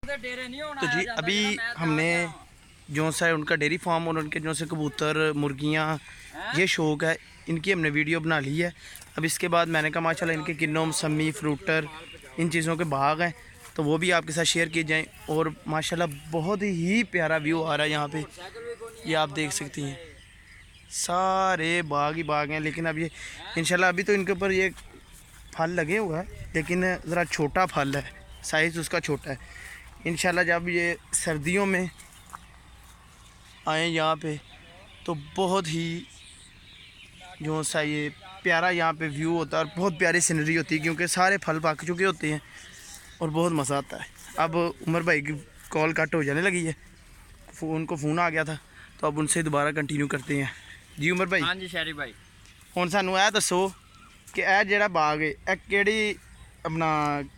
तो जी अभी हमने जो सा है उनका डेयरी फार्म और उनके जो से कबूतर मुर्गियाँ ये शौक है इनकी हमने वीडियो बना ली है। अब इसके बाद मैंने कहा माशाल्लाह इनके किन्नों मौसमी फ्रूटर इन चीज़ों के बाग हैं तो वो भी आपके साथ शेयर किए जाएँ। और माशाल्लाह बहुत ही प्यारा व्यू आ रहा है यहाँ पे, ये आप देख सकती हैं सारे बाग ही बाग हैं। लेकिन अब ये इंशाल्लाह अभी तो इनके ऊपर ये फल लगे हुआ है लेकिन ज़रा छोटा फल है, साइज़ उसका छोटा है। इंशाल्लाह जब ये सर्दियों में आए यहाँ पे तो बहुत ही जो सा ये प्यारा यहाँ पे व्यू होता है और बहुत प्यारी सीनरी होती है क्योंकि सारे फल पक चुके होते हैं और बहुत मज़ा आता है। अब उमर भाई की कॉल कट हो जाने लगी है, उनको फ़ोन आ गया था तो अब उनसे दोबारा कंटिन्यू करते हैं। जी उमर भाई। हाँ जी शहरी भाई, हुण सानू यह दसो कि यह जिहड़ा बाग है यह किहड़ी अपना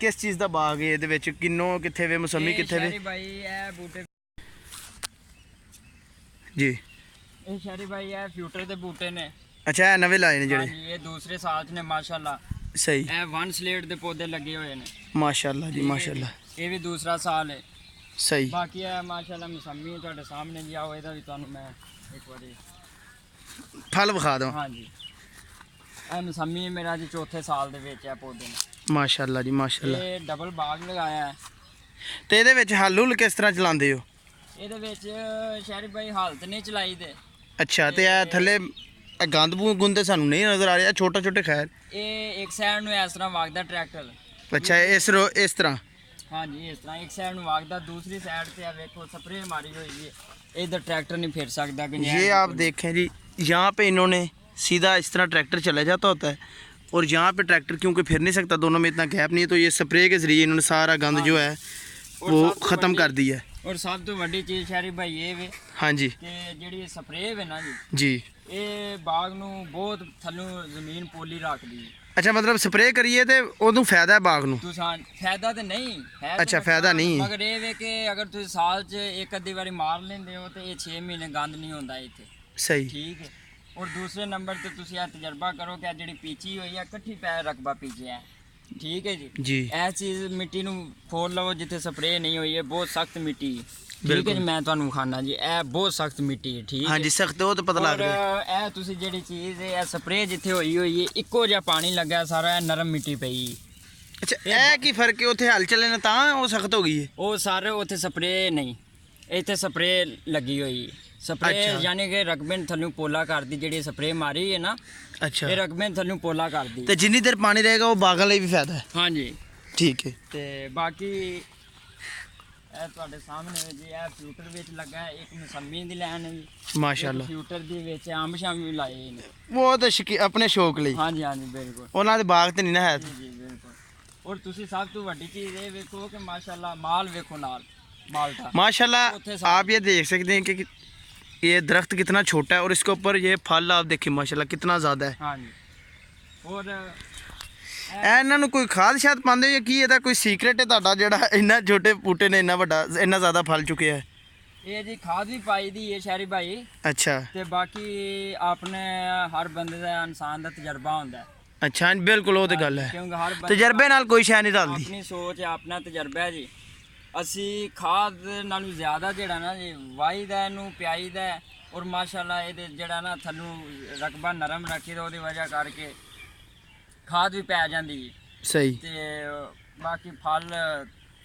किस चीज़ का बाग है, ये किन्नों कित्थे वे मौसमी कित्थे वे? भाई ये बूटे जी ये शहरी भाई ये फ्यूटर के बूटे ने। अच्छा है नवे लाए ने हाँ जेड़े? जी, ये दूसरे साल ने माशाल्लाह। सही ये वन स्लेट के पौधे लगे हुए ने माशाल्लाह जी माशाल्लाह। ये भी दूसरा साल है। सही बाकी है माशाल्लाह मौसमी तुहाडे सामने जी आओ ਇਹਦਾ भी तुहानू मैं एक बारी फल विखा दो। हाँ जी ਇਹ ਮੌਸਮੀ मेरा जी चौथे साल ਦੇ ਵਿੱਚ ਹੈ ਪੌਦੇ ਨੇ। माशाल्लाह जी माशाल्लाह। ਇਹ ਡਬਲ ਬਾਗ ਲਗਾਇਆ ਹੈ ਤੇ ਇਹਦੇ ਵਿੱਚ ਹੱਲ ਹੁਲ ਕਿਸ ਤਰ੍ਹਾਂ ਚਲਾਉਂਦੇ ਹੋ? ਇਹਦੇ ਵਿੱਚ ਸ਼ਹਿਰੀ ਭਾਈ ਹਾਲਤ ਨਹੀਂ ਚਲਾਈ ਦੇ। ਅੱਛਾ ਤੇ ਇਹ ਥੱਲੇ ਗੰਦ ਗੁੰਦ ਤੇ ਸਾਨੂੰ ਨਹੀਂ ਨਜ਼ਰ ਆ ਰਿਹਾ, ਛੋਟਾ ਛੋਟੇ ਖੈਰ ਇਹ ਇੱਕ ਸਾਈਡ ਨੂੰ ਇਸ ਤਰ੍ਹਾਂ ਵਗਦਾ ਟਰੈਕਟਰ। ਅੱਛਾ ਇਸ ਤਰ੍ਹਾਂ हाँ जी इस तरह एक साइड वागदा, दूसरी साइड से देखो स्प्रे मारी हुई है, इधर ट्रैक्टर नहीं फिर सकता। ये आप देखें जी यहाँ पे इन्होंने सीधा इस तरह ट्रैक्टर चला जाता होता है और यहाँ पे ट्रैक्टर क्योंकि फिर नहीं सकता, दोनों में इतना गैप नहीं है, तो ये स्प्रे के ज़रिए इन्होंने सारा गंद जो है वो ख़त्म कर दिया है। और सब तो बड़ी चीज़ शहरी भाई ये वे हाँ जी कि जी स्प्रे है ना जी ये बाग नू बहुत थल्लों जमीन पोली रख दी। अच्छा मतलब स्प्रे करिए तो उदू फायदा है बाग नू? फायदा तो नहीं है। अच्छा फायदा नहीं मगर ये वे कि अगर तुम साल च एक अद्धी बारी मार लेंदे हो तो ये 6 महीने गंद नहीं होता इत्थे। सही ठीक है। और दूसरे नंबर तो तुम यह तजर्बा करो कि जी पीची हुई है कट्ठी पैर रकबा पीछे है। ठीक है जी जी यह चीज़ मिट्टी नू फोड़ लवो जिथे स्प्रे नहीं हुई है, बहुत सख्त मिट्टी है। ठीक है जी मैं तुहानू खाना जी ए बहुत सख्त मिट्टी है। ठीक हाँ जी सख्त हो तो पता लग रहा है। ए तुसी जेड़ी चीज़ है स्प्रे जिथे हुई हुई है इक्को जिहा पानी लगा सारा नरम मिट्टी पई। अच्छा ए की फर्क है उत्थे हल चले ना तां वो सख्त हो गई है? वो सारे उत्थे स्प्रे नहीं, इत्थे स्प्रे लगी हुई है। स्प्रे यानी कि रकबे थल्लों पोला कर दी, जेड़ी स्प्रे मारी है ना। अच्छा ये रकबे थल्लों पोला कर दी तो जिन्नी देर पानी रहेगा वो बागां लई भी फायदा है? हाँ जी ठीक है। ते बाकी ਤੁਹਾਡੇ ਸਾਹਮਣੇ ਜੀ ਇਹ ਫਿਊਟਰ ਵਿੱਚ ਲੱਗਾ ਹੈ, ਇੱਕ ਮਸੰਮੀ ਦੀ ਲਾਈਨ ਹੈ ਜੀ ਮਾਸ਼ਾਅੱਲਾ। ਫਿਊਟਰ ਦੇ ਵਿੱਚ ਆਮ ਸ਼ਾਮ ਵੀ ਲਾਏ ਨੇ ਉਹ ਤਾਂ ਆਪਣੇ ਸ਼ੌਕ ਲਈ। ਹਾਂਜੀ ਹਾਂਜੀ ਬਿਲਕੁਲ ਉਹਨਾਂ ਦੇ ਬਾਗ ਤੇ ਨਹੀਂ ਨਾ ਹੈ। ਜੀ ਬਿਲकुल। और ਤੁਸੀਂ ਸਭ ਤੋਂ ਵੱਡੀ ਚੀਜ਼ ਇਹ ਵੇਖੋ ਕਿ ਮਾਸ਼ਾਅੱਲਾ ਮਾਲ ਵੇਖੋ ਨਾਲ माल्टा माशाल्लाह। आप ये देख सकते हैं कि ये दरख्त कितना छोटा है और इसके ऊपर ये फल आप देखिए माशाल्लाह कितना ज़्यादा है। हाँ जी। और ਇਹਨਾਂ ਨੂੰ ਕੋਈ ਖਾਦ ਸ਼ਾਦ ਪਾਉਂਦੇ ਹੋ ਕੀ ਇਹਦਾ ਕੋਈ ਸੀਕ੍ਰੇਟ ਹੈ ਤੁਹਾਡਾ ਜਿਹੜਾ ਇੰਨਾ ਛੋਟੇ ਬੂਟੇ ਨੇ ਇੰਨਾ ਵੱਡਾ ਇੰਨਾ ਜ਼ਿਆਦਾ ਫਲ ਚੁੱਕਿਆ ਹੈ? ਇਹ ਜੀ ਖਾਦ ਵੀ ਪਾਈ ਦੀ ਹੈ ਸ਼ਹਿਰੀ ਭਾਈ। ਅੱਛਾ ਤੇ ਬਾਕੀ ਆਪਣੇ ਹਰ ਬੰਦੇ ਦਾ ਇਨਸਾਨ ਦਾ ਤਜਰਬਾ ਹੁੰਦਾ ਹੈ। ਅੱਛਾ ਬਿਲਕੁਲ ਉਹ ਤੇ ਗੱਲ ਹੈ, ਕਿਉਂਕਿ ਹਰ ਤਜਰਬੇ ਨਾਲ ਕੋਈ ਸ਼ੈ ਨਹੀਂ ਰਲਦੀ। ਆਪਣੀ ਸੋਚ ਆਪਣਾ ਤਜਰਬਾ ਹੈ ਜੀ। ਅਸੀਂ ਖਾਦ ਨਾਲੋਂ ਜ਼ਿਆਦਾ ਜਿਹੜਾ ਨਾ ਜੀ ਵਾਹੀਦਾ ਇਹਨੂੰ ਪਿਆਈਦਾ ਔਰ ਮਾਸ਼ਾਅੱਲਾ ਇਹਦੇ ਜਿਹੜਾ ਨਾ ਥੱਲੋਂ ਰਕਬਾ ਨਰਮ ਰੱਖੀ ਦਾ ਉਹਦੀ ਵਜ੍ਹਾ ਕਰਕੇ ਖਾਦ ਵੀ ਪੈ ਜਾਂਦੀ। ਸਹੀ। ਤੇ ਬਾਕੀ ਫਲ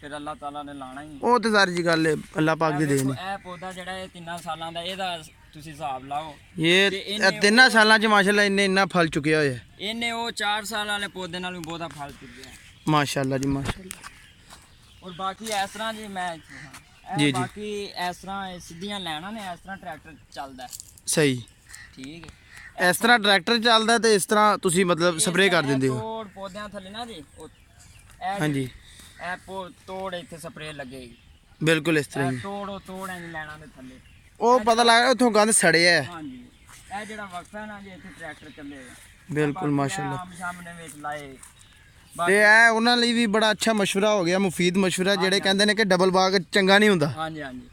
ਫਿਰ ਅੱਲਾਹ ਤਾਲਾ ਨੇ ਲਾਣਾ ਹੀ। ਉਹ ਤੇ ਸਾਰੀ ਜੀ ਗੱਲ ਹੈ ਅੱਲਾਹ ਪਾਕ ਦੀ ਦੇਣ ਹੈ। ਇਹ ਪੌਦਾ ਜਿਹੜਾ ਇਹ 3 ਸਾਲਾਂ ਦਾ ਇਹਦਾ ਤੁਸੀਂ ਹਿਸਾਬ ਲਾਓ। ਇਹ 3 ਸਾਲਾਂ ਚ ਮਾਸ਼ਾਅੱਲਾ ਇਹਨੇ ਇੰਨਾ ਫਲ ਚੁੱਕਿਆ ਹੋਇਆ। ਇਹਨੇ ਉਹ 4 ਸਾਲ ਵਾਲੇ ਪੌਦੇ ਨਾਲ ਵੀ ਬਹੁਤਾ ਫਲ ਚੁੱਕਿਆ ਮਾਸ਼ਾਅੱਲਾ ਜੀ ਮਾਸ਼ਾਅੱਲਾ। ਔਰ ਬਾਕੀ ਇਸ ਤਰ੍ਹਾਂ ਜੀ ਮੈਂ ਜੀ ਜੀ ਬਾਕੀ ਇਸ ਤਰ੍ਹਾਂ ਸਿੱਧੀਆਂ ਲੈਣਾ ਨੇ ਇਸ ਤਰ੍ਹਾਂ ਟਰੈਕਟਰ ਚੱਲਦਾ। ਸਹੀ ਠੀਕ ਹੈ। ਇਸ ਤਰ੍ਹਾਂ ਟਰੈਕਟਰ ਚੱਲਦਾ ਤੇ ਇਸ ਤਰ੍ਹਾਂ ਤੁਸੀਂ ਮਤਲਬ ਸਪਰੇਅ ਕਰ ਦਿੰਦੇ ਹੋ? ਤੋੜ ਪੌਦਿਆਂ ਥੱਲੇ ਨਾ ਜੀ ਹਾਂਜੀ ਇਹ ਤੋੜ ਇੱਥੇ ਸਪਰੇਅ ਲੱਗੇਗੀ ਬਿਲਕੁਲ ਇਸ ਤਰ੍ਹਾਂ ਹੀ। ਤੋੜ ਐ ਲੈਣਾ ਦੇ ਥੱਲੇ ਉਹ ਪਤਾ ਲੱਗ ਰਿਹਾ ਉੱਥੋਂ ਗੰਦ ਸੜਿਆ ਹੈ। ਹਾਂਜੀ ਇਹ ਜਿਹੜਾ ਵਕਫਾ ਹੈ ਨਾ ਜੀ ਇੱਥੇ ਟਰੈਕਟਰ ਚੱਲੇਗਾ ਬਿਲਕੁਲ ਮਾਸ਼ਾਅੱਲਾ। ਆਮ ਸਾਹਮਣੇ ਵਿੱਚ ਲਾਏ ਤੇ ਇਹ ਉਹਨਾਂ ਲਈ ਵੀ ਬੜਾ ਅੱਛਾ ਮਸ਼ਵਰਾ ਹੋ ਗਿਆ, ਮੁਫੀਦ ਮਸ਼ਵਰਾ, ਜਿਹੜੇ ਕਹਿੰਦੇ ਨੇ ਕਿ ਡਬਲ ਬਾਗ ਚੰਗਾ ਨਹੀਂ ਹੁੰਦਾ। ਹਾਂਜੀ ਹਾਂਜੀ।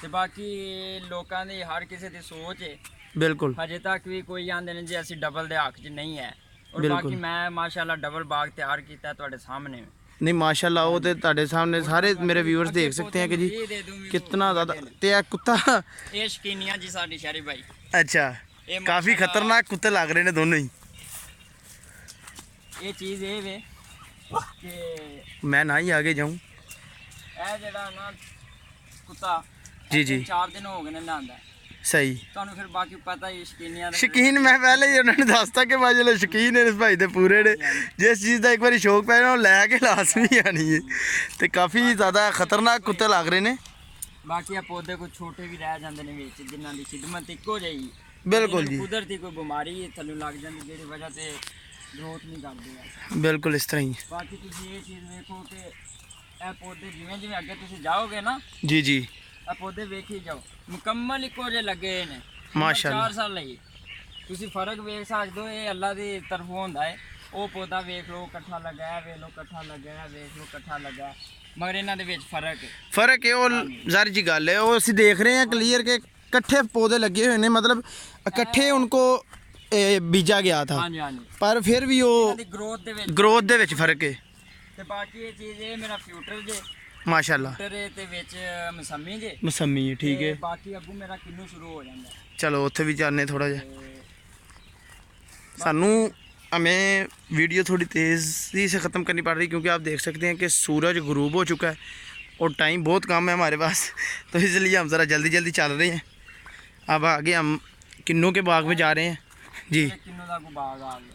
ਤੇ ਬਾਕੀ ਲੋਕਾਂ ਦੀ ਹਰ ਕਿਸੇ ਦੀ ਸੋਚ ਹੈ। ਬਿਲਕੁਲ ਹਜੇ ਤੱਕ ਵੀ ਕੋਈ ਆਂਦੇ ਨੇ ਜੀ ਅਸੀਂ ਡਬਲ ਦੇ ਹੱਕ 'ਚ ਨਹੀਂ ਹੈ। ਔਰ ਬਾਕੀ ਮੈਂ ਮਾਸ਼ਾਅੱਲਾ ਡਬਲ ਬਾਗ ਤਿਆਰ ਕੀਤਾ ਤੁਹਾਡੇ ਸਾਹਮਣੇ। नहीं माशाल्लाह वो तो ਤੁਹਾਡੇ सामने सारे मेरे व्यूअर्स देख सकते हैं कि जी कितना ज़्यादा ते ये कुत्ता ਇਹ ਸ਼ਕੀਨੀਆਂ ਜੀ ਸਾਡੀ ਸ਼ਹਿਰੀ ਭਾਈ अच्छा काफ़ी खतरनाक कुत्ते लग रहे हैं दोनों ही ਇਹ ਚੀਜ਼ ਇਹ ਵੇ ਕਿ मैं ना ही आगे जाऊं ਇਹ ਜਿਹੜਾ ਨਾ ਕੁੱਤਾ जी जी 4 ਦਿਨ ਹੋ ਗਏ ਨੇ ਲਿਆਂਦਾ सही ਤੁਹਾਨੂੰ ਫਿਰ ਬਾਕੀ ਪਤਾ ਹੀ ਸ਼ਕੀਨੀਆਂ ਦਾ ਸ਼ਕੀਨ ਮੈਂ ਪਹਿਲੇ ਹੀ ਉਹਨਾਂ ਨੂੰ ਦੱਸਤਾ ਕਿ ਮਾਜਲੇ ਸ਼ਕੀਨ ਨੇ ਇਸ ਭਾਈ ਦੇ ਪੂਰੇ ਨੇ ਜਿਸ ਚੀਜ਼ ਦਾ ਇੱਕ ਵਾਰੀ ਸ਼ੌਕ ਪੈ ਜਾਣਾ ਉਹ ਲੈ ਕੇ ਲਾਜ਼ਮੀ ਆਣੀ ਹੈ ਤੇ ਕਾਫੀ ਜ਼ਿਆਦਾ ਖਤਰਨਾਕ ਕੁੱਤੇ ਲੱਗ ਰਹੇ ਨੇ ਬਾਕੀ ਆ ਪੌਦੇ ਕੋਈ ਛੋਟੇ ਵੀ ਰਹਿ ਜਾਂਦੇ ਨੇ ਵਿੱਚ ਜਿਨ੍ਹਾਂ ਦੀ ਖਿਦਮਤ ਇੱਕੋ ਜਿਹੀ ਬਿਲਕੁਲ ਜੀ ਕੁਦਰਤੀ ਕੋਈ ਬਿਮਾਰੀ ਥੱਲੇ ਲੱਗ ਜਾਂਦੀ ਜਿਹੜੀ ਵਜ੍ਹਾ ਤੇ ਗਰੋਥ ਨਹੀਂ ਕਰਦੇ ਆ ਬਿਲਕੁਲ ਇਸ ਤਰ੍ਹਾਂ ਹੀ ਬਾਕੀ ਤੁਸੀਂ ਇਹ ਚੀਜ਼ ਵੇਖੋ ਕਿ ਇਹ ਪੌਦੇ ਜਿਵੇਂ ਜਿਵੇਂ ਅੱਗੇ ਤੁਸੀਂ ਜਾਓਗੇ ਨਾ ਜੀ ਜੀ ਇਹ ਪੌਦੇ ਵੇਖੀ ਜਾਓ ਮੁਕੰਮਲ ਇੱਕੋ ਜਿਹੇ ਲੱਗੇ ਨੇ ਮਾਸ਼ਾਅੱਲਾ 4 ਸਾਲ ਲਈ ਤੁਸੀਂ ਫਰਕ ਵੇਖ ਸਕਦੇ ਹੋ ਇਹ ਅੱਲਾ ਦੀ ਤਰਫੋਂ ਹੁੰਦਾ ਹੈ ਉਹ ਪੌਦਾ ਵੇਖ ਲਓ ਇਕੱਠਾ ਲੱਗਾ ਹੈ ਵੇਖ ਲਓ ਇਕੱਠਾ ਲੱਗਾ ਹੈ ਵੇਖ ਲਓ ਇਕੱਠਾ ਲੱਗਾ ਹੈ ਮਗਰ ਇਹਨਾਂ ਦੇ ਵਿੱਚ ਫਰਕ ਹੈ ਉਹ ਜ਼ਾਰੀ ਜੀ ਗੱਲ ਹੈ ਉਹ ਅਸੀਂ ਦੇਖ ਰਹੇ ਹਾਂ ਕਲੀਅਰ ਕਿ ਇਕੱਠੇ ਪੌਦੇ ਲੱਗੇ ਹੋਏ ਨੇ ਮਤਲਬ ਇਕੱਠੇ ਉनको ਬੀਜਾ ਗਿਆ ਥਾ ਹਾਂਜੀ ਹਾਂਜੀ ਪਰ ਫਿਰ ਵੀ ਉਹ ਇਹਨਾਂ ਦੀ ਗਰੋਥ ਦੇ ਵਿੱਚ ਫਰਕ ਹੈ ਤੇ ਬਾਕੀ ਇਹ ਚੀਜ਼ ਇਹ ਮੇਰਾ ਫਿਊਟਰ ਜੇ ਮਾਸ਼ਾਅੱਲਾ ਫਿਊਟਰ ਤੇ ਵਿੱਚ ਮਸੰਮੀ ਜੇ ਮਸੰਮੀ ਹੈ ਠੀਕ ਤੇ ਹੈ ਬਾਕੀ ਅੱਗੂ ਮੇਰਾ ਕਿੰਨੂ ਸ਼ੁਰੂ ਹੋ ਜਾਂਦਾ ਚਲੋ ਉੱਥੇ ਵੀ ਜਾਣੇ ਥੋੜਾ ਜਿਹਾ ਤੇ सानू हमें वीडियो थोड़ी तेज़ी से ख़त्म करनी पड़ रही क्योंकि आप देख सकते हैं कि सूरज गुरूब हो चुका है और टाइम बहुत कम है हमारे पास तो इसलिए हम ज़रा जल्दी जल्दी चल रहे हैं अब आगे हम किन्नों के बाग में जा रहे हैं जी ਇਹ ਕਿੰਨੂ ਦਾ ਕੋ ਬਾਗ ਆ ਗਿਆ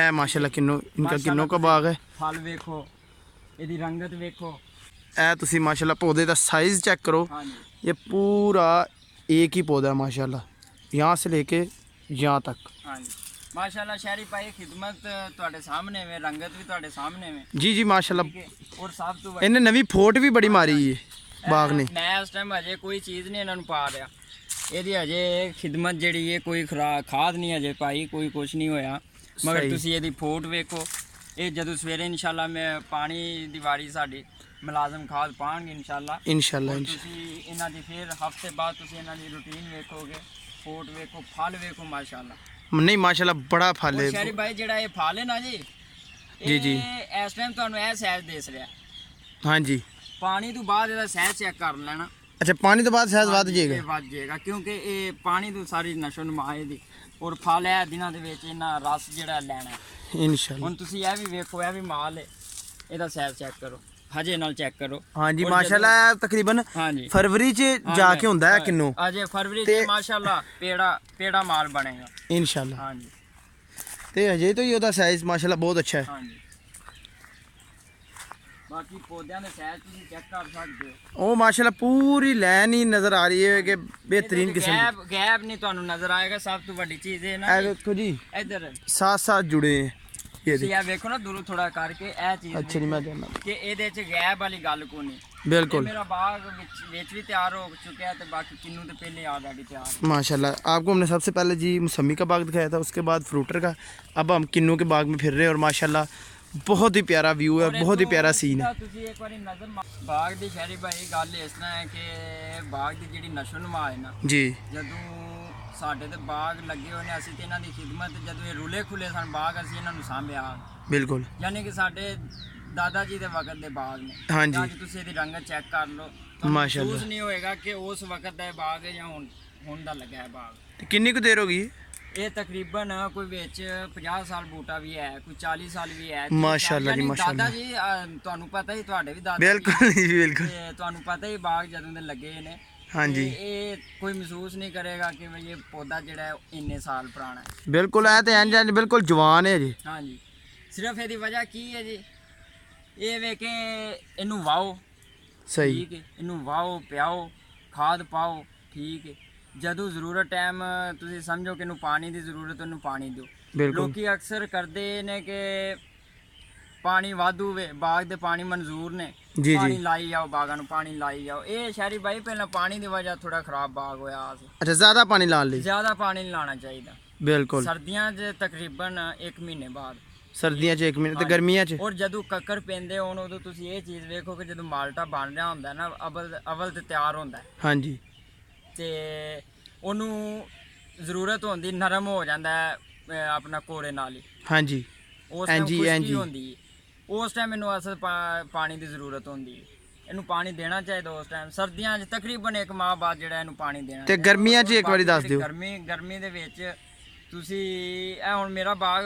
ए माशाल्लाह किन्नों इनका किन्नों का बाग है ਫਲ ਵੇਖੋ ਇਹਦੀ ਰੰਗਤ ਵੇਖੋ ए तुसी माशाल्लाह पौधे का साइज़ चेक करो ਹਾਂਜੀ ये पूरा एक ही पौधा है माशाल्लाह यहाँ से लेके यहाँ तक ਹਾਂਜੀ ਮਾਸ਼ਾਅੱਲਾ ਸ਼ਹਿਰੀ ਭਾਈ ਖਿਦਮਤ ਤੁਹਾਡੇ ਸਾਹਮਣੇ ਵੇ ਰੰਗਤ ਵੀ ਤੁਹਾਡੇ ਸਾਹਮਣੇ ਵੇ जी जी माशाल्लाह ਠੀਕ ਹੈ ਔਰ ਸਭ ਤੋਂ इन्हें नवी फोट भी बड़ी मारी है बाग ने ਮੈਂ ਇਸ ਟਾਈਮ ਅਜੇ ਕੋਈ ਚੀਜ਼ ਨਹੀਂ ਇਹਨਾਂ ਨੂੰ ਪਾ ਰਿਹਾ ਇਹਦੀ ਅਜੇ ਖਿਦਮਤ ਜਿਹੜੀ ਹੈ ਕੋਈ ਖਾਦ ਨਹੀਂ ਅਜੇ ਪਾਈ ਕੋਈ ਕੁਝ ਨਹੀਂ ਹੋਇਆ ਮਗਰ ਸਹੀ। ਤੁਸੀਂ ਇਹਦੀ ਫੋਟ ਵੇਖੋ ਇਹ ਜਦੋਂ ਸਵੇਰੇ ਇਨਸ਼ਾਅੱਲਾ ਮੈਂ ਪਾਣੀ ਦੀ ਵਾਰੀ ਸਾਡੀ ਮੁਲਾਜ਼ਮ ਖਾਦ ਪਾਣਗੇ ਇਨਸ਼ਾਅੱਲਾ इंशाल्लाह ਤੁਸੀਂ ਇਹਨਾਂ ਦੀ ਫਿਰ ਹਫਤੇ ਬਾਅਦ ਤੁਸੀਂ ਇਹਨਾਂ ਦੀ ਰੂਟੀਨ ਵੇਖੋਗੇ ਫੋਟ ਵੇਖੋ ਫਲ ਵੇਖੋ ਮਾਸ਼ਾਅੱਲਾ नहीं माशाल्लाह बड़ा फल है ਸ਼ਹਿਰੀ ਭਾਈ ਜਿਹੜਾ ਇਹ ਫਲ ਹੈ ਨਾ ਜੀ ਜੀ, ਜੀ। ਇਹ ਇਸ ਟਾਈਮ ਤੁਹਾਨੂੰ ਇਹ ਸਾਈਜ਼ ਦੇਸ ਰਿਹਾ हाँ जी ਪਾਣੀ ਤੋਂ ਬਾਅਦ ਇਹਦਾ ਸਾਈਜ਼ ਚੈੱਕ ਕਰ ਲੈਣਾ अच्छा पानी तो बाद शायद वध ਇਹ जाएगा ਵੱਧ ਜਾਏਗਾ ਕਿਉਂਕਿ ਇਹ ਪਾਣੀ ਤੋਂ ਸਾਰੀ ਨਸ਼ੋ ਨਮਾ ਇਹਦੀ ਔਰ ਫਲ ਹੈ ਦਿਨਾਂ ਦੇ ਵਿੱਚ ਇਹਨਾਂ ਰਸ ਜਿਹੜਾ ਲੈਣਾ ਹੈ। इंशाल्लाह ਹੁਣ ਤੁਸੀਂ ਇਹ ਵੀ ਵੇਖੋ ਇਹ ਵੀ ਮਾਲ ਹੈ ਇਹਦਾ ਸਾਈਜ਼ ਚੈੱਕ ਕਰੋ ਹਜੇ ਨਾਲ ਚੈੱਕ ਕਰੋ हाँ जी और माशाल्लाह तकरीबन ਹਾਂਜੀ फरवरी च जाके होंदा है किन्नू ਅਜੇ ਫਰਵਰੀ ਤੇ- ਚ ਮਾਸ਼ਾਅੱਲਾ ਪੇੜਾ ਮਾਲ ਬਣੇਗਾ इंशाल्लाह ਹਾਂਜੀ ते अजय तो ये ओदा साइज माशाल्लाह बहुत अच्छा है ਹਾਂਜੀ ਬਾਕੀ ਪੌਦਿਆਂ ਦੇ ਸਾਈਜ਼ ਤੁਸੀਂ ਚੈੱਕ ਕਰ ਸਕਦੇ ਹੋ ओ माशाल्लाह पूरी लाइन ही नजर आ रही है कि बेहतरीन किस्म ਗੈਪ नहीं ਤੁਹਾਨੂੰ ਨਜ਼ਰ ਆਏਗਾ ਸਭ ਤੋਂ ਵੱਡੀ ਚੀਜ਼ ਇਹ ਨਾ ए देखो जी ਇੱਧਰ साथ साथ जुड़े हैं ये ਤੁਸੀਂ देखो ਇਹ ਵੇਖੋ ਨਾ ਦੂਰੋਂ ਥੋੜਾ ਕਰਕੇ ਇਹ ਚੀਜ਼ अच्छा नहीं मैं जानना ਕਿ ਇਹਦੇ ਚ ਗੈਪ ਵਾਲੀ ਗੱਲ ਕੋਈ ਨਹੀਂ ਇਹ बिल्कुल ਮੇਰਾ ਬਾਗ ਵਿੱਚ ਵੀ ਤਿਆਰ ਹੋ ਚੁੱਕਿਆ ਹੈ ਤੇ ਬਾਕੀ ਕਿੰਨੂ ਤੇ ਪਹਿਲੇ ਆਲਰੇਡੀ ਤਿਆਰ ਹੈ। माशाल्लाह आपको हमने सबसे पहले जी मौसमी का बाग दिखाया था उसके बाद फ्रूटर का अब हम किन्नू के बाग में फिर रहे हैं और माशाल्लाह बहुत ही प्यारा व्यू है बहुत ही प्यारा सीन है ਤੁਸੀਂ ਇੱਕ ਵਾਰੀ ਨਜ਼ਰ ਬਾਗ ਦੀ ਸ਼ਹਿਰੀ ਭਾਈ ਗੱਲ ਇਸ ਤਰ੍ਹਾਂ ਹੈ ਕਿ ਬਾਗ ਦੀ ਜਿਹੜੀ ਨਸ਼ੋ ਨੁਮਾ ਹੈ ਨਾ जी ਜਦੋਂ ਸਾਡੇ ਤੇ ਬਾਗ ਲੱਗੇ ਹੋਏ ਨੇ ਅਸੀਂ ਤੇ ਇਹਨਾਂ ਦੀ ਖਿਦਮਤ ਜਦੋਂ ਇਹ ਰੁਲੇ ਖੁੱਲੇ ਸਨ ਬਾਗ ਅਸੀਂ ਇਹਨਾਂ ਨੂੰ ਸਾਂਭਿਆ बिल्कुल ਯਾਨੀ ਕਿ ਸਾਡੇ ਦਾਦਾ ਜੀ ਦੇ ਵਕਤ ਦੇ ਬਾਗ ਨੇ हाँ जी ਅੱਜ ਤੁਸੀਂ ਇਹਦੀ ਰੰਗਤ ਚੈੱਕ ਕਰ ਲਓ ਤੁਹਾਨੂੰ ਮਾਸ਼ਾਅੱਲਾ। ਮਹਿਸੂਸ ਨਹੀਂ ਹੋਏਗਾ ਕਿ ਉਸ ਵਕਤ ਦਾ ਇਹ ਬਾਗ ਹੈ ਜਾਂ ਹੁਣ ਦਾ ਲੱਗਾ ਹੈ ਬਾਗ तो किन्नी को देर होगी ਇਹ ਤਕਰੀਬਨ ਕੋਈ ਵਿੱਚ 50 ਸਾਲ ਬੂਟਾ ਵੀ ਹੈ ਕੋਈ 40 ਸਾਲ ਵੀ ਹੈ ਮਾਸ਼ਾਅੱਲਾ ਜੀ, ਯਾਨੀ ਮਾਸ਼ਾਅੱਲਾ। ਦਾਦਾ ਜੀ ਤੁਹਾਨੂੰ ਪਤਾ ਹੀ ਤੁਹਾਡੇ ਵੀ ਦਾਦਾ ਜੀ, बिल्कुल जी बिल्कुल ਤੇ ਤੁਹਾਨੂੰ ਪਤਾ ਹੀ ਬਾਗ ਜਦੋਂ ਦੇ ਲੱਗੇ ਨੇ हाँ जी ਤੇ ਇਹ ਕੋਈ ਮਹਿਸੂਸ ਨਹੀਂ ਕਰੇਗਾ ਕਿ ਵੀ ਇਹ ਪੌਦਾ ਜਿਹੜਾ ਹੈ ਉਹ ਇੰਨੇ ਸਾਲ ਪੁਰਾਣਾ ਹੈ बिल्कुल है तो इंज बिल्कुल जवान है जी ਹਾਂਜੀ ਸਿਰਫ ਇਹਦੀ ਵਜ੍ਹਾ ਕੀ ਹੈ ਜੀ ਇਹ ਵੇ ਕਿ ਇਹਨੂੰ ਵਾਓ सही ਠੀਕ ਹੈ ਇਹਨੂੰ ਵਾਓ ਪਿਆਓ ਖਾਦ ਪਾਓ ਠੀਕ ਹੈ ਜਦੋਂ ਜ਼ਰੂਰਤ ਟਾਈਮ ਤੁਸੀਂ ਸਮਝੋ ਕਿ ਇਹਨੂੰ ਪਾਣੀ ਦੀ ਜ਼ਰੂਰਤ ਉਹਨੂੰ ਪਾਣੀ ਦਿਓ बिल्कुल ਲੋਕੀ ਅਕਸਰ ਕਰਦੇ ਨੇ ਕਿ ਪਾਣੀ ਵਾਧੂ ਵੇ ਬਾਗ ਦੇ ਪਾਣੀ ਮਨਜ਼ੂਰ ਨੇ ਜੀ ਪਾਣੀ जी ਲਾਈ ਜਾਓ ਬਾਗਾਂ ਨੂੰ ਪਾਣੀ ਲਾਈ ਜਾਓ ਇਹ ਸ਼ਹਿਰੀ ਬਾਈ ਪਹਿਲਾਂ ਪਾਣੀ ਦੀ ਵਜ੍ਹਾ ਥੋੜਾ ਖਰਾਬ ਬਾਗ ਹੋਇਆ ਸੀ अच्छा ज़्यादा पानी ला ली ਜ਼ਿਆਦਾ ਪਾਣੀ ਨਹੀਂ ਲਾਣਾ ਚਾਹੀਦਾ बिल्कुल ਸਰਦੀਆਂ 'ਚ ਤਕਰੀਬਨ 1 ਮਹੀਨੇ ਬਾਅਦ सर्दियाँ च 1 महीने तो गर्मियाँ च ਔਰ ਜਦੋਂ ਕੱਕਰ ਪੈਂਦੇ ਹੋਣ ਉਦੋਂ ਤੁਸੀਂ ਇਹ ਚੀਜ਼ ਵੇਖੋ ਕਿ ਜਦੋਂ ਮਾਲਟਾ ਬਣ ਰਿਹਾ ਹੁੰਦਾ ਨਾ ਅਵਲ ਤੇ ਤਿਆਰ ਹੁੰਦਾ ਹੈ हाँ जी ਤੇ ਉਹਨੂੰ ਜ਼ਰੂਰਤ ਹੁੰਦੀ ਨਰਮ ਹੋ ਜਾਂਦਾ ਹੈ ਆਪਣਾ ਕੋੜੇ ਨਾਲ ਹੀ हाँ जी ਉਸ ਹਾਂਜੀ, ਨੂੰ ਹਾਂਜੀ। ਖੁਸ਼ਕੀ ਹੁੰਦੀ ਹੈ ਉਸ ਟਾਈਮ ਇਹਨੂੰ ਅਸਲ ਪਾਣੀ ਦੀ ਜ਼ਰੂਰਤ ਹੁੰਦੀ ਹੈ। ਇਹਨੂੰ ਪਾਣੀ ਦੇਣਾ ਚਾਹੀਦਾ ਉਸ ਟਾਈਮ। ਸਰਦੀਆਂ 'ਚ ਤਕਰੀਬਨ 1 ਮਾਹ ਬਾਅਦ ਜਿਹੜਾ ਇਹਨੂੰ ਪਾਣੀ ਦੇਣਾ। ਤੇ ਗਰਮੀਆਂ 'ਚ ਇੱਕ ਵਾਰੀ ਦੱਸ ਦਿਓ। ਗਰਮੀ ਦੇ ਵਿੱਚ ਤੁਸੀਂ ਇਹ ਹੁਣ ਮੇਰਾ ਬਾਗ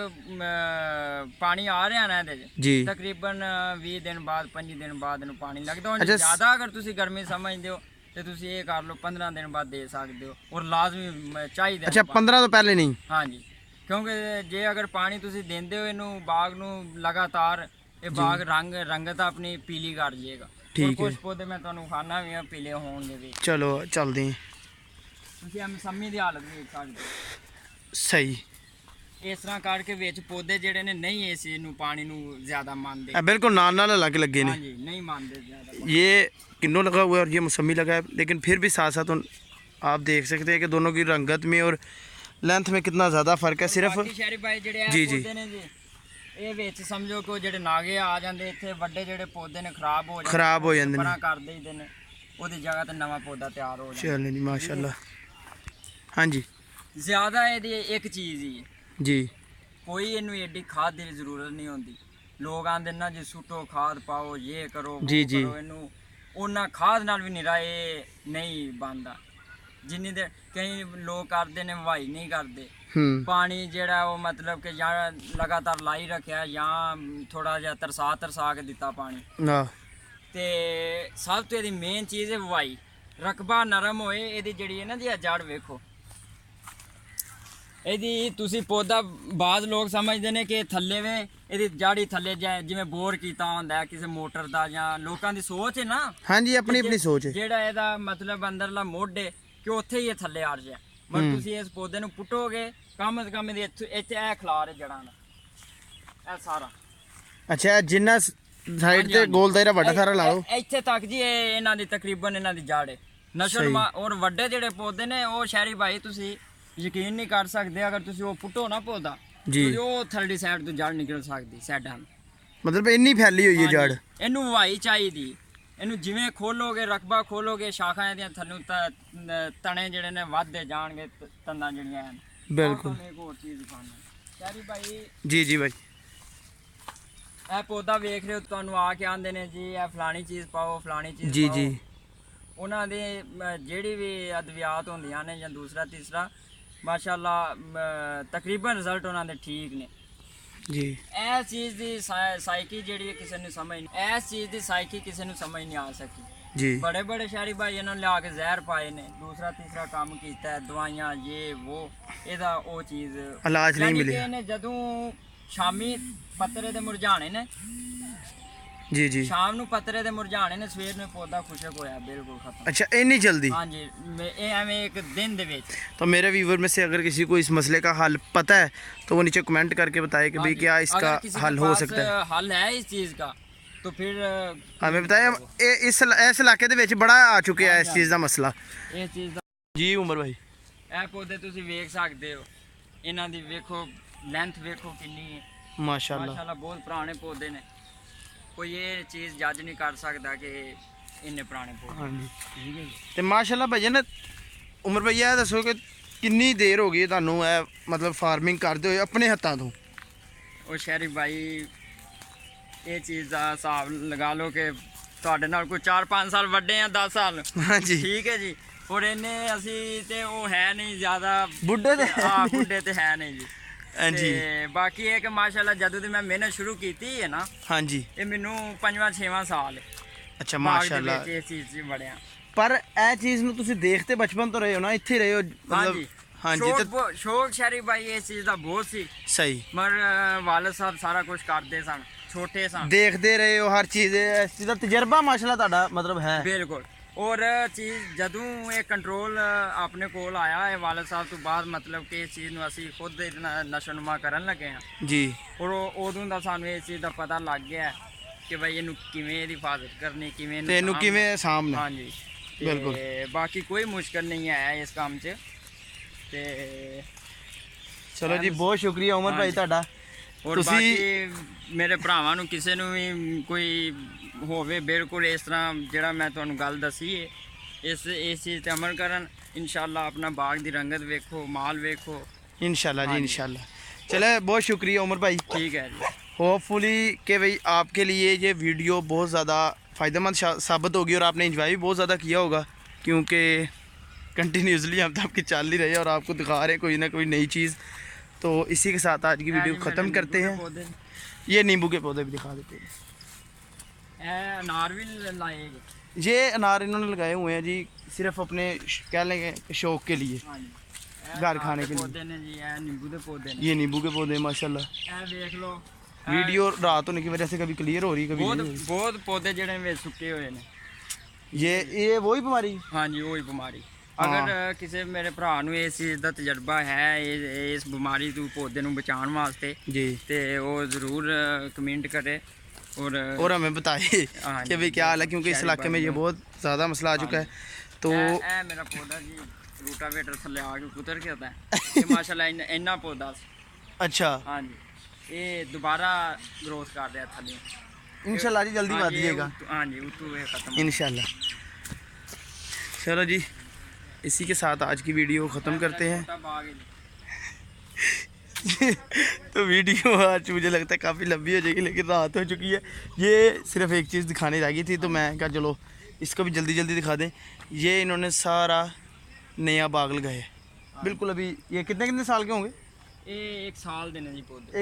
ਪਾਣੀ ਆ ਰਿਹਾ ਨਾ ਇਹਦੇ 'ਚ ਜੀ ਤਕਰੀਬਨ 20 ਦਿਨ ਬਾਅਦ 25 ਦਿਨ ਬਾਅਦ ਇਹਨੂੰ ਪਾਣੀ ਲੱਗਦਾ। ਹੁਣ ਜ਼ਿਆਦਾ ਅਗਰ ਤੁਸੀਂ ਗਰਮੀ ਸਮਝਦੇ ਹੋ ਤੇ ਤੁਸੀਂ ਇਹ ਕਰ ਲਓ 15 ਦਿਨ ਬਾਅਦ ਦੇ ਸਕਦੇ ਹੋ, ਔਰ ਲਾਜ਼ਮੀ ਚਾਹੀਦਾ। ਅੱਛਾ 15 ਤੋਂ ਪਹਿਲੇ ਨਹੀਂ? ਹਾਂਜੀ, ਕਿਉਂਕਿ ਜੇ ਅਗਰ ਪਾਣੀ ਤੁਸੀਂ ਦਿੰਦੇ ਹੋ ਇਹਨੂੰ ਬਾਗ ਨੂੰ ਲਗਾਤਾਰ, ਇਹ ਬਾਗ ਰੰਗਤ ਆਪਣੀ ਪੀਲੀ ਕਰ ਜਾਏਗਾ। ਠੀਕ ਕੁਝ ਪੌਦੇ ਮੈਂ ਤੁਹਾਨੂੰ ਖਾਣਾ ਵੀ ਆ ਪੀਲੇ ਹੋਣਗੇ ਵੀ। ਚਲੋ ਚੱਲਦੇ ਹਾਂ। ਤੁਸੀਂ ਇਹ ਮਸੰਮੀ ਦੀ ਹਾਲਤ ਵੇਖ ਸਕਦੇ ਹੋ। ਸਹੀ, ਇਸ ਤਰ੍ਹਾਂ ਕਰਕੇ ਵਿੱਚ ਪੌਦੇ ਜਿਹੜੇ ਨੇ ਨਹੀਂ ਇਸ ਨੂੰ ਪਾਣੀ ਨੂੰ ਜ਼ਿਆਦਾ ਮੰਨਦੇ। बिल्कुल नाल नाल अलग लगे ने। हाँ जी, नहीं मानते ज़्यादा। ये किन्नू लगा हुआ है और ये मौसमी लगा है, लेकिन फिर भी साथ साथ आप देख सकते हैं कि दोनों की रंगत में और लेंथ में कितना ज़्यादा फ़र्क है। सिर्फ ਸ਼ਹਿਰੀ ਭਾਈ ਜਿਹੜੇ ਜੀ, ਆ ਜੀ। ਪੌਦੇ ਨੇ ਜੀ, ਇਹ ਵਿੱਚ ਸਮਝੋ ਕਿ ਜਿਹੜੇ ਨਾਗੇ ਆ ਜਾਂਦੇ ਇੱਥੇ, ਵੱਡੇ ਜਿਹੜੇ ਪੌਦੇ ਨੇ ਖਰਾਬ ਹੋ खराब हो जाते हैं। ਪਰਾਂ ਕਰ ਦੇਈਦੇ ਨੇ, ਉਹਦੀ ਜਗ੍ਹਾ ਤੇ ਨਵਾਂ ਪੌਦਾ ਤਿਆਰ ਹੋ ਜਾਂਦਾ। चलो जी माशाल्लाह। हाँ जी ਜ਼ਿਆਦਾ ਇਹਦੀ ਇੱਕ ਚੀਜ਼ ਹੀ ਹੈ, जी ਕੋਈ ਇਹਨੂੰ ਐਡੀ ਖਾਦ ਦੀ ਜ਼ਰੂਰਤ ਨਹੀਂ ਹੁੰਦੀ। ਲੋਕ ਆਂਦੇ ਨਾ ਜੀ ਸੁੱਟੋ ਖਾਦ ਪਾਓ, ਇਹ ਕਰੋ ਉਹ ਜੀ, ਜੀ। ਕਰੋ, ਇਹਨੂੰ ਉਹਨਾਂ ਖਾਦ ਨਾਲ ਵੀ ਨਿਰਾ ਇਹ ਨਹੀਂ ਬਣਦਾ। ਜਿੰਨੀ ਦੇ ਕਈ ਲੋਕ ਕਰਦੇ ਨੇ ਵਹਾਈ ਨਹੀਂ ਕਰਦੇ। ਪਾਣੀ ਜਿਹੜਾ ਉਹ ਮਤਲਬ ਕਿ ਜਾਂ ਲਗਾਤਾਰ ਲਾਈ ਰੱਖਿਆ ਜਾਂ ਥੋੜਾ ਜਿਹਾ ਤਰਸਾ ਕੇ ਦਿੱਤਾ ਪਾਣੀ। ਤੇ ਸਭ ਤੋਂ ਇਹਦੀ ਮੇਨ ਚੀਜ਼ ਹੈ ਵਹਾਈ। ਰਕਬਾ ਨਰਮ ਹੋਏ, ਇਹਦੀ ਜਿਹੜੀ ਹੈ ਨਾ ਜੀ ਜੜ ਵੇਖੋ, ਇਹਦੀ ਤੁਸੀਂ ਪੌਦਾ ਬਾਜ਼ ਲੋਕ ਸਮਝਦੇ ਨੇ ਕਿ ਥੱਲੇ ਵੇ, ਇਹਦੀ ਜੜੀ ਥੱਲੇ ਜਿਵੇਂ ਬੋਰ ਕੀਤਾ ਹੁੰਦਾ ਕਿਸੇ ਮੋਟਰ ਦਾ, ਜਾਂ ਲੋਕਾਂ ਦੀ ਸੋਚ ਹੈ ਨਾ। हाँ जी अपनी अपनी सोच है। ਜਿਹੜਾ ਇਹਦਾ ਮਤਲਬ ਅੰਦਰਲਾ ਮੁੱਢ ਹੈ ਕਿ ਉੱਥੇ ਹੀ ਇਹ ਥੱਲੇ ਆ ਰਿਹਾ। ਪਰ ਤੁਸੀਂ ਇਸ ਪੌਦੇ ਨੂੰ ਪੁੱਟੋਗੇ ਕਮ ਸੇ ਕਮ ਇਹਦੇ ਇੱਥੇ ਇਹ ਖਲਾਰ ਹੈ ਜੜਾਂ ਦਾ, ਇਹ ਸਾਰਾ। अच्छा जिन्ना साइड ते गोल दायरा वड्डा सारा ला लो। ਇੱਥੇ ਤੱਕ ਜੀ ਇਹ ਇਹਨਾਂ ਦੀ ਤਕਰੀਬਨ ਇਹਨਾਂ ਦੀ ਜੜ ਹੈ ਨਸ਼ਲ। ਔਰ ਵੱਡੇ ਜਿਹੜੇ ਪੌਦੇ ਨੇ ਉਹ ਸ਼ਹਿਰੀ ਭਾਈ ਤੁਸੀਂ ਯਕੀਨ ਨਹੀਂ ਕਰ ਸਕਦੇ, ਅਗਰ ਤੁਸੀਂ ਉਹ ਪੁੱਟੋ ਨਾ ਪੌਦਾ ਜੀ, ਉਹ ਥਰਡੀ ਸਾਈਡ ਤੋਂ ਜੜ ਨਿਕਲ ਸਕਦੀ ਸਾਈਡਾਂ। मतलब इन्नी फैली हुई है जड़। ਇਹਨੂੰ ਵਹਾਈ ਚਾਹੀਦੀ। ਇਹਨੂੰ ਜਿਵੇਂ ਖੋਲੋਗੇ, ਰਕਬਾ ਖੋਲੋਗੇ, ਸ਼ਾਖਾਂ ਇਹਦੀਆਂ ਥੱਲੋਂ ਤਣੇ ਜਿਹੜੇ ਨੇ ਵੱਧਦੇ ਜਾਣਗੇ, ਤੰਦਾਂ ਜਿਹੜੀਆਂ ਹਨ। बिल्कुल ਇੱਕ ਹੋਰ ਚੀਜ਼ ਦਿਖਾਉਣਾ ਸ਼ਹਿਰੀ ਭਾਈ, जी जी भाई। ਇਹ ਪੌਦਾ ਵੇਖ ਰਹੇ ਹੋ, ਤੁਹਾਨੂੰ ਆ ਕੇ ਆਂਦੇ ਨੇ ਜੀ ਇਹ ਫਲਾਣੀ ਚੀਜ਼ ਪਾਓ, ਫਲਾਣੀ ਚੀਜ਼ जी ਪਾਓ। जी ਉਹਨਾਂ ਦੇ ਜਿਹੜੀ ਵੀ ਅਦਵਿਆਤ ਹੁੰਦੀਆਂ ਨੇ ਜਾਂ ਦੂਸਰਾ ਤੀਸਰਾ, ਮਾਸ਼ਾਅੱਲਾ ਤਕਰੀਬਨ ਰਿਜ਼ਲਟ ਉਹਨਾਂ ਦੇ ਠੀਕ ਨੇ। जी ਇਸ ਚੀਜ਼ ਦੀ ਸਾਈਕੀ ਜਿਹੜੀ ਹੈ ਕਿਸੇ ਨੂੰ ਸਮਝ ਨਹੀਂ, ਇਸ ਚੀਜ਼ ਦੀ ਸਾਈਕੀ ਕਿਸੇ ਨੂੰ ਸਮਝ ਨਹੀਂ ਆ ਸਕੀ। जी ਬੜੇ ਬੜੇ ਸ਼ਹਿਰੀ ਭਾਈ ਇਹਨਾਂ ਨੇ ਲਿਆ ਕੇ ਜ਼ਹਿਰ ਪਾਏ ਨੇ, ਦੂਸਰਾ ਤੀਸਰਾ ਕੰਮ ਕੀਤਾ ਹੈ, ਦਵਾਈਆਂ ਇਹ ਉਹ, ਇਹਦਾ ਉਹ ਚੀਜ਼ इलाज नहीं ਯਾਨੀ ਕਿ मिले। ਇਹਨੇ ਜਦੋਂ ਸ਼ਾਮੀ ਪੱਤਰੇ ਦੇ ਮੁਰਝਾਣੇ ਨੇ, जी जी ਸ਼ਾਮ ਨੂੰ ਪੱਤਰੇ ਦੇ ਮੁਰਝਾਣੇ ਨੇ, ਸਵੇਰ ਨੂੰ पौधा खुशक होया बिल्कुल खत्म। अच्छा इतनी जल्दी? हाँ जी, ये हमें एक दिन दे विच। तो मेरे व्यूवर में से अगर किसी को इस मसले का हल पता है तो वो नीचे कमेंट करके बताए कि भाई क्या इसका हल हो सकता है। हल है इस चीज़ का तो फिर हमें बताया। इस इलाके ਦੇ ਵਿੱਚ ਬੜਾ ਆ ਚੁੱਕਿਆ ਹੈ ਇਸ ਚੀਜ਼ ਦਾ ਮਸਲਾ। ਇਹ ਚੀਜ਼ ਦਾ ਜੀ ਉਮਰ ਭਾਈ, ਇਹ ਪੌਦੇ ਤੁਸੀਂ ਵੇਖ ਸਕਦੇ ਹੋ, ਇਹਨਾਂ ਦੀ ਵੇਖੋ ਲੈਂਥ ਵੇਖੋ ਕਿੰਨੀ ਹੈ। ਮਾਸ਼ਾਅੱਲਾ ਮਾਸ਼ਾਅੱਲਾ ਬਹੁਤ ਪੁਰਾਣੇ ਪੌਦੇ ਨੇ, ਕੋਈ ਇਹ ਚੀਜ਼ ਜੱਜ ਨਹੀਂ ਕਰ ਸਕਦਾ ਕਿ ਇੰਨੇ ਪੁਰਾਣੇ ਪੌਦੇ। ਹਾਂਜੀ ਠੀਕ ਹੈ ਜੀ। ਤੇ ਮਾਸ਼ਾਅੱਲਾ ਭਜਨ ਉਮਰ ਭਈਆ ਇਹ ਦੱਸੋ ਕਿ ਕਿੰਨੀ ਦੇਰ ਹੋ ਗਈ ਤੁਹਾਨੂੰ ਇਹ ਮਤਲਬ ਫਾਰਮਿੰਗ ਕਰਦੇ ਹੋਏ ਆਪਣੇ ਹੱਥਾਂ ਤੋਂ? ਉਹ ਸ਼ਹਿਰੀ ਭਾਈ ਇਹ ਚੀਜ਼ ਦਾ ਹਿਸਾਬ ਲਗਾ ਲਓ ਕਿ ਤੁਹਾਡੇ ਨਾਲ ਕੋਈ 4-5 ਸਾਲ ਵੱਡੇ ਆ, 10 ਸਾਲ। ਹਾਂਜੀ ਠੀਕ ਹੈ ਜੀ। ਔਰ ਇਹਨੇ ਅਸੀਂ ਤੇ ਉਹ ਹੈ ਨਹੀਂ ਜ਼ਿਆਦਾ ਬੁੱਢੇ ਤੇ ਹਾਂ, ਬੁੱਢੇ ਤੇ ਹੈ ਨਹੀਂ ਜੀ। ਹਾਂਜੀ ਤੇ ਬਾਕੀ ਇਹ ਕਿ ਮਾਸ਼ਾਅੱਲਾ ਜਦੋਂ ਦੀ ਮੈਂ ਮਿਹਨਤ ਸ਼ੁਰੂ ਕੀਤੀ ਹੈ ਨਾ, ਹਾਂਜੀ ਇਹ ਮੈਨੂੰ 5ਵਾਂ-6ਵਾਂ ਸਾਲ ਹੈ ਅੱਛਾ ਬਾਗ ਦੇ ਮਾਸ਼ਾਅੱਲਾ। ਵਿੱਚ ਇਸ ਚੀਜ਼ 'ਚ ਵੜਿਆ। ਪਰ ਇਹ ਚੀਜ਼ ਨੂੰ ਤੁਸੀਂ ਦੇਖਦੇ ਬਚਪਨ ਤੋਂ ਰਹੇ ਹੋ ਨਾ, ਇੱਥੇ ਰਹੇ ਹੋ ਮਤਲਬ? ਹਾਂਜੀ ਹਾਂਜੀ ਤੇ ਸ਼ੌਕ ਸ਼ਹਿਰੀ ਭਾਈ ਇਸ ਚੀਜ਼ ਦਾ ਬਹੁਤ ਸੀ, ਸਹੀ ਮਰ ਵਾਲਦ ਸਾਹਿਬ ਸਾਰਾ ਕੁਝ ਕਰਦੇ ਸਨ, ਛੋਟੇ ਸਨ, ਦੇਖਦੇ ਰਹੇ ਹੋ ਹਰ ਚੀਜ਼। ਇਸ ਚੀਜ਼ ਦਾ ਤਜਰਬਾ ਮਾਸ਼ਾਅੱਲਾ ਤੁਹਾਡਾ ਮਤਲਬ ਹੈ। ਬਿਲਕੁਲ। ਔਰ ਚੀਜ਼ ਜਦੋਂ ਇਹ ਕੰਟਰੋਲ ਆਪਣੇ ਕੋਲ ਆਇਆ ਹੈ ਵਾਲਦ ਸਾਹਿਬ ਤੋਂ ਬਾਅਦ, ਮਤਲਬ ਕਿ ਇਸ ਚੀਜ਼ ਨੂੰ ਅਸੀਂ ਖੁਦ ਨਸ਼ੋਨੁਮਾ ਕਰਨ ਲੱਗੇ ਹਾਂ ਜੀ। ਔਰ ਉਦੋਂ ਦਾ ਸਾਨੂੰ ਇਸ ਚੀਜ਼ ਦਾ ਪਤਾ ਲੱਗ ਗਿਆ ਕਿ ਭਾਈ ਇਹਨੂੰ ਕਿਵੇਂ ਇਹਦੀ ਹਿਫਾਜ਼ਤ ਕਰਨੀ, ਕਿਵੇਂ ਤੇ ਇਹਨੂੰ ਕਿਵੇਂ ਸਾਹਮਣੇ। ਹਾਂਜੀ ਬਿਲਕੁਲ। ਤੇ ਬਾਕੀ ਕੋਈ ਮੁਸ਼ਕਲ ਨਹੀਂ ਹੈ ਇਸ ਕੰਮ 'ਚ। ਤੇ ਚਲੋ ਜੀ ਬਹੁਤ ਸ਼ੁਕਰੀਆ ਉਮਰ ਭਾਈ ਤੁਹਾਡਾ। ਔਰ ਬਾਕੀ ਮੇਰੇ ਭਰਾਵਾਂ ਨੂੰ ਕਿਸੇ ਨੂੰ ਵੀ ਕੋਈ ਹੋਵੇ ਬਿਲਕੁਲ ਇਸ ਤਰ੍ਹਾਂ ਜਿਹੜਾ ਮੈਂ ਤੁਹਾਨੂੰ ਗੱਲ ਦੱਸੀ ਹੈ, ਇਸ ਚੀਜ਼ ਤੇ ਅਮਲ ਕਰਨ। ਇਨਸ਼ਾਅੱਲਾ ਆਪਣਾ ਬਾਗ ਦੀ ਰੰਗਤ ਵੇਖੋ, ਮਾਲ ਵੇਖੋ। इंशाल्लाह जी इंशाल्लाह। चले बहुत शुक्रिया उमर भाई। ठीक है जी। होपफुली कि भाई आपके लिए ये वीडियो बहुत ज़्यादा फ़ायदेमंद साबित होगी और आपने इंजॉय भी बहुत ज़्यादा किया होगा, क्योंकि कंटिन्यूसली हम तो आपकी चाल ही रहे हैं और आपको दिखा रहे हैं कोई ना कोई नई चीज़। तो इसी के साथ आज की वीडियो ख़त्म करते हैं। ये नींबू के पौधे भी दिखा देते हैं। अनार भी लाए, ये अनार इन्होंने लगाए हुए हैं जी, सिर्फ अपने कह लेंगे शौक के लिए, घर खाने के लिए। पौधे ने जी, नींबू के पौधे ने, ये नींबू के पौधे माशाल्लाह। देख लो वीडियो रात होने की वजह से कभी क्लियर हो रही, कभी बहुत नहीं हो रही। बहुत पौधे जेडे वे सुके हुए ने। ये वही बीमारी। हाँ जी, वही बीमारी। अगर किसी मेरे भरा ਨੂੰ इस चीज़ का तजर्बा है इस बीमारी ਤੋਂ पौधे ਨੂੰ बचाने वास्ते जी, तो वो ज़रूर कमेंट करे और हमें बताए कि भाई क्या हाल है, क्योंकि इस इलाके में ये बहुत ज़्यादा मसला आ चुका है। तो मेरा पौधा जी रूटावेटर थले आके कुतर के होता है माशाल्लाह इन्ना पौधा। अच्छा, हाँ जी, ये दोबारा ग्रोथ कर रहा थले, इंशाल्लाह जी जल्दी बता दिएगा। हाँ जी, उतू खत्म इंशाल्लाह। चलो जी, इसी के साथ आज की वीडियो ख़त्म करते हैं। तो वीडियो आज मुझे लगता है काफ़ी लंबी हो जाएगी, लेकिन रात हो चुकी है। ये सिर्फ एक चीज़ दिखाने लगी थी, तो मैं कहा चलो इसको भी जल्दी जल्दी दिखा दें। ये इन्होंने सारा नया बाग लगाया है बिल्कुल। अभी ये कितने कितने साल के होंगे? ये 1 साल देने जी पौधे,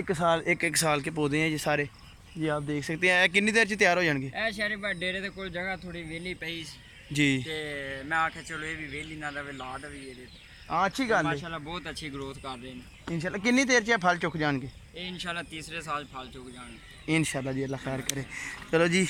एक साल के पौधे हैं ये सारे। ये आप देख सकते हैं। कितनी देर से तैयार हो जाएंगे? शहरी भाई डेरे के कोल जगह थोड़ी वेली पई जी, ते मैं आखे चलो ये भी वेली ना रहे, ला दे ये। हाँ, अच्छी गल है। माशाल्लाह बहुत अच्छी ग्रोथ कर रहे हैं। इंशाल्लाह कितनी देर से फल चुक जाएंगे? ये इंशाल्लाह तीसरे साल फल चुक जाएंगे इंशाल्लाह जी, अल्लाह खैर करे। चलो जी,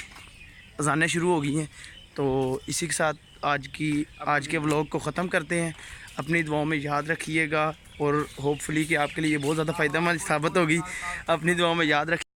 अज़ानें शुरू हो गई हैं, तो इसी के साथ आज के व्लॉग को ख़त्म करते हैं। अपनी दुआओं में याद रखिएगा और होपफुली कि आपके लिए बहुत ज़्यादा फ़ायदेमंद साबित होगी। अपनी दुआओं में याद रखिए।